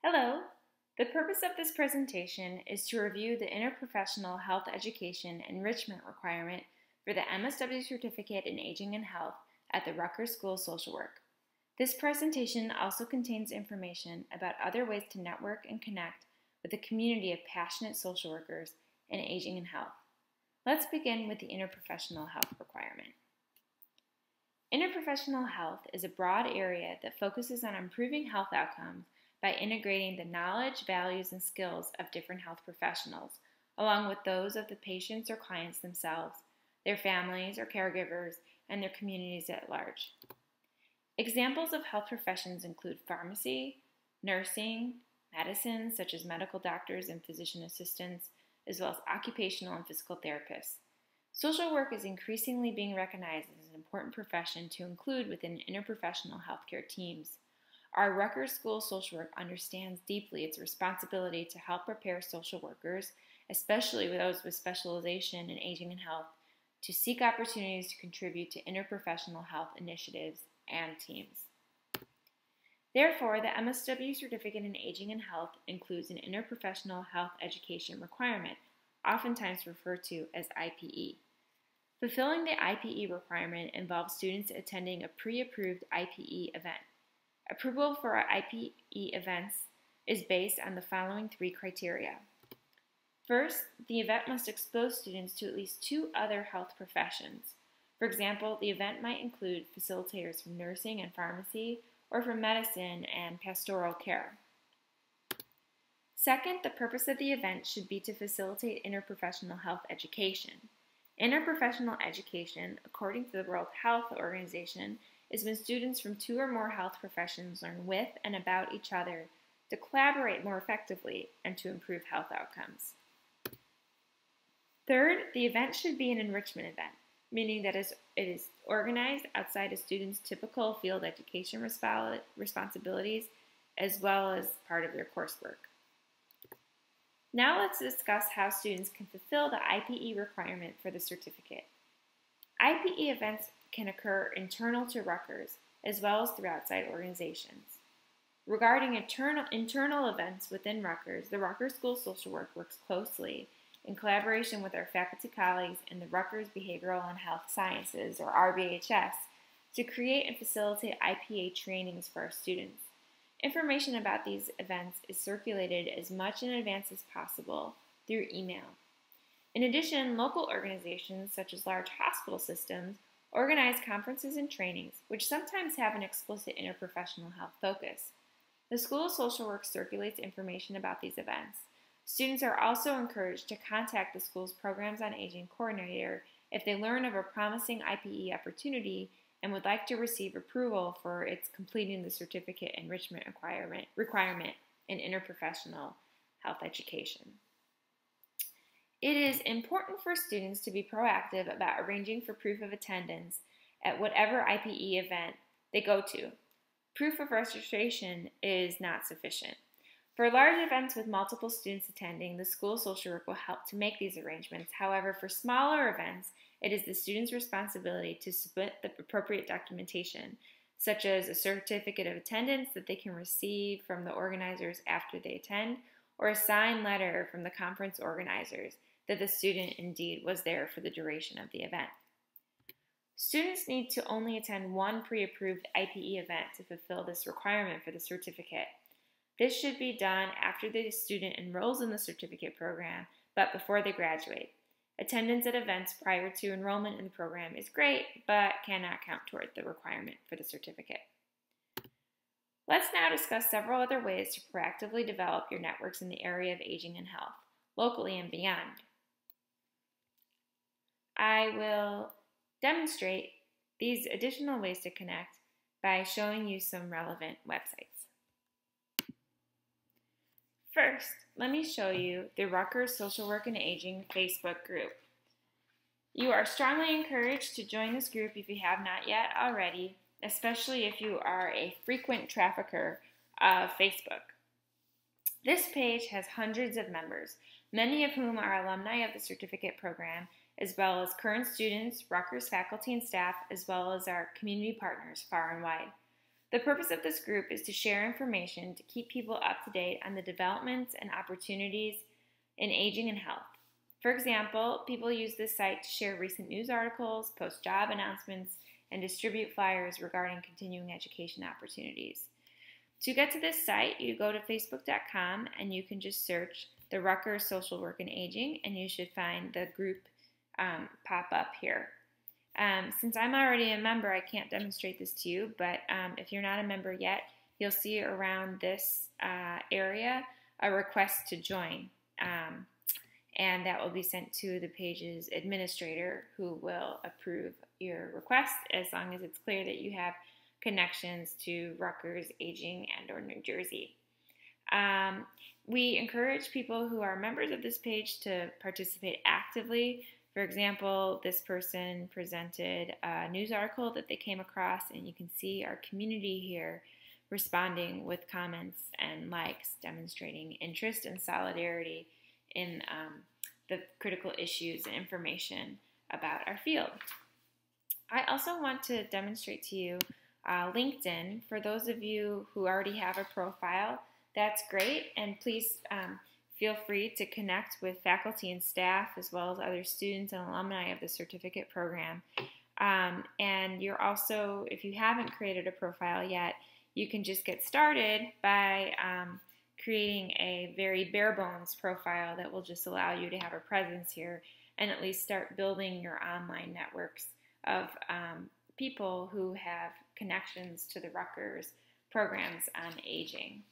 Hello! The purpose of this presentation is to review the Interprofessional Health Education Enrichment requirement for the MSW Certificate in Aging and Health at the Rutgers School of Social Work. This presentation also contains information about other ways to network and connect with a community of passionate social workers in aging and health. Let's begin with the Interprofessional Health requirement. Interprofessional health is a broad area that focuses on improving health outcomes by integrating the knowledge, values, and skills of different health professionals, along with those of the patients or clients themselves, their families or caregivers, and their communities at large. Examples of health professions include pharmacy, nursing, medicine, such as medical doctors and physician assistants, as well as occupational and physical therapists. Social work is increasingly being recognized as an important profession to include within interprofessional healthcare teams. Our Rutgers School of Social Work understands deeply its responsibility to help prepare social workers, especially those with specialization in aging and health, to seek opportunities to contribute to interprofessional health initiatives and teams. Therefore, the MSW Certificate in Aging and Health includes an Interprofessional Health Education requirement, oftentimes referred to as IPE. Fulfilling the IPE requirement involves students attending a pre-approved IPE event. Approval for IPE events is based on the following three criteria. First, the event must expose students to at least two other health professions. For example, the event might include facilitators from nursing and pharmacy, or from medicine and pastoral care. Second, the purpose of the event should be to facilitate interprofessional health education. Interprofessional education, according to the World Health Organization, is when students from two or more health professions learn with and about each other to collaborate more effectively and to improve health outcomes. Third, the event should be an enrichment event, meaning that it is organized outside a student's typical field education responsibilities as well as part of their coursework. Now let's discuss how students can fulfill the IPE requirement for the certificate. IPE events can occur internal to Rutgers as well as through outside organizations. Regarding internal events within Rutgers, the Rutgers School of Social Work works closely in collaboration with our faculty colleagues in the Rutgers Behavioral and Health Sciences, or RBHS, to create and facilitate IPA trainings for our students. Information about these events is circulated as much in advance as possible through email. In addition, local organizations such as large hospital systems organize conferences and trainings, which sometimes have an explicit interprofessional health focus. The School of Social Work circulates information about these events. Students are also encouraged to contact the school's Programs on Aging coordinator if they learn of a promising IPE opportunity and would like to receive approval for its completing the certificate enrichment requirement in interprofessional health education. It is important for students to be proactive about arranging for proof of attendance at whatever IPE event they go to. Proof of registration is not sufficient. For large events with multiple students attending, the School of Social Work will help to make these arrangements. However, for smaller events, it is the student's responsibility to submit the appropriate documentation, such as a certificate of attendance that they can receive from the organizers after they attend, or a signed letter from the conference organizers that the student indeed was there for the duration of the event. Students need to only attend one pre-approved IPE event to fulfill this requirement for the certificate. This should be done after the student enrolls in the certificate program, but before they graduate. Attendance at events prior to enrollment in the program is great, but cannot count toward the requirement for the certificate. Let's now discuss several other ways to proactively develop your networks in the area of aging and health, locally and beyond. I will demonstrate these additional ways to connect by showing you some relevant websites. First, let me show you the Rutgers Social Work and Aging Facebook group. You are strongly encouraged to join this group if you have not yet already, especially if you are a frequent trafficker of Facebook. This page has hundreds of members, many of whom are alumni of the certificate program, as well as current students, Rutgers faculty and staff, as well as our community partners far and wide. The purpose of this group is to share information to keep people up to date on the developments and opportunities in aging and health. For example, people use this site to share recent news articles, post job announcements, and distribute flyers regarding continuing education opportunities. To get to this site, you go to facebook.com and you can just search the Rutgers Social Work and Aging, and you should find the group pop up here. Since I'm already a member, I can't demonstrate this to you, but if you're not a member yet, you'll see around this area a request to join, and that will be sent to the page's administrator, who will approve your request as long as it's clear that you have connections to Rutgers, Aging, and or New Jersey. We encourage people who are members of this page to participate actively. For example, this person presented a news article that they came across, and you can see our community here responding with comments and likes, demonstrating interest and solidarity in the critical issues and information about our field. I also want to demonstrate to you LinkedIn. For those of you who already have a profile, that's great, and please feel free to connect with faculty and staff as well as other students and alumni of the certificate program. And you're also, if you haven't created a profile yet, you can just get started by creating a very bare bones profile that will just allow you to have a presence here and at least start building your online networks of people who have connections to the Rutgers programs on aging.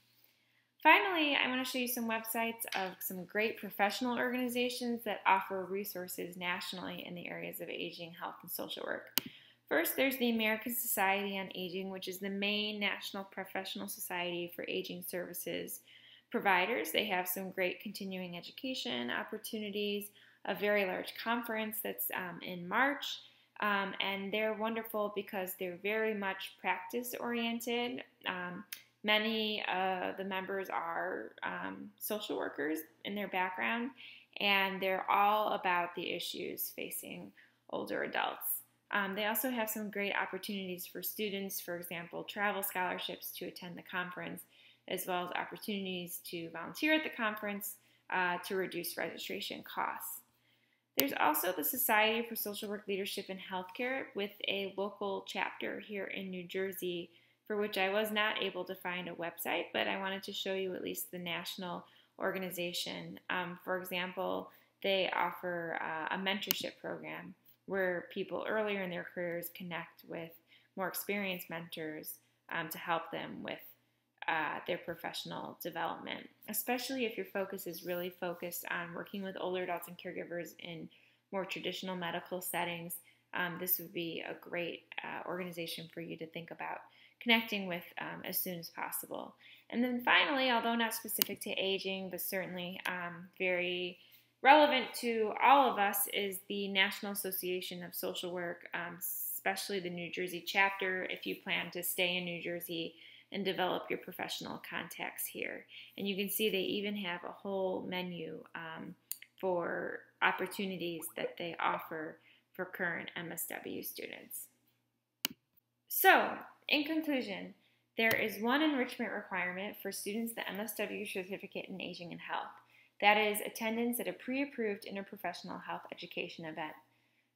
Finally, I want to show you some websites of some great professional organizations that offer resources nationally in the areas of aging, health, and social work. First, there's the American Society on Aging, which is the main national professional society for aging services providers. They have some great continuing education opportunities, a very large conference that's in March, and they're wonderful because they're very much practice-oriented. Many of the members are social workers in their background, and they're all about the issues facing older adults. They also have some great opportunities for students, for example, travel scholarships to attend the conference, as well as opportunities to volunteer at the conference to reduce registration costs. There's also the Society for Social Work Leadership in Healthcare with a local chapter here in New Jersey, for which I was not able to find a website, but I wanted to show you at least the national organization. For example, they offer a mentorship program where people earlier in their careers connect with more experienced mentors to help them with their professional development, especially if your focus is really focused on working with older adults and caregivers in more traditional medical settings. This would be a great organization for you to think about connecting with as soon as possible. And then finally, although not specific to aging, but certainly very relevant to all of us, is the National Association of Social Work, especially the New Jersey chapter, if you plan to stay in New Jersey and develop your professional contacts here. And you can see they even have a whole menu for opportunities that they offer for current MSW students. So, in conclusion, there is one enrichment requirement for students the MSW certificate in aging and health. That is attendance at a pre-approved interprofessional health education event.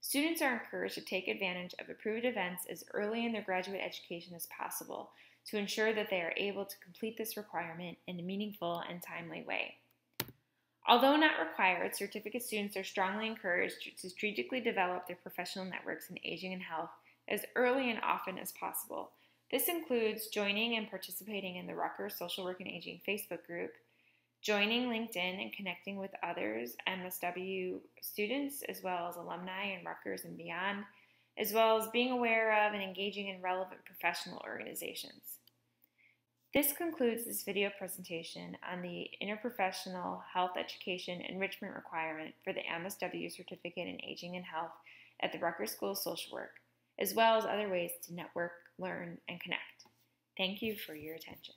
Students are encouraged to take advantage of approved events as early in their graduate education as possible to ensure that they are able to complete this requirement in a meaningful and timely way. Although not required, certificate students are strongly encouraged to strategically develop their professional networks in aging and health as early and often as possible. This includes joining and participating in the Rutgers Social Work and Aging Facebook group, joining LinkedIn and connecting with others MSW students as well as alumni in Rutgers and beyond, as well as being aware of and engaging in relevant professional organizations. This concludes this video presentation on the Interprofessional Health Education Enrichment Requirement for the MSW Certificate in Aging and Health at the Rutgers School of Social Work, as well as other ways to network, learn, and connect. Thank you for your attention.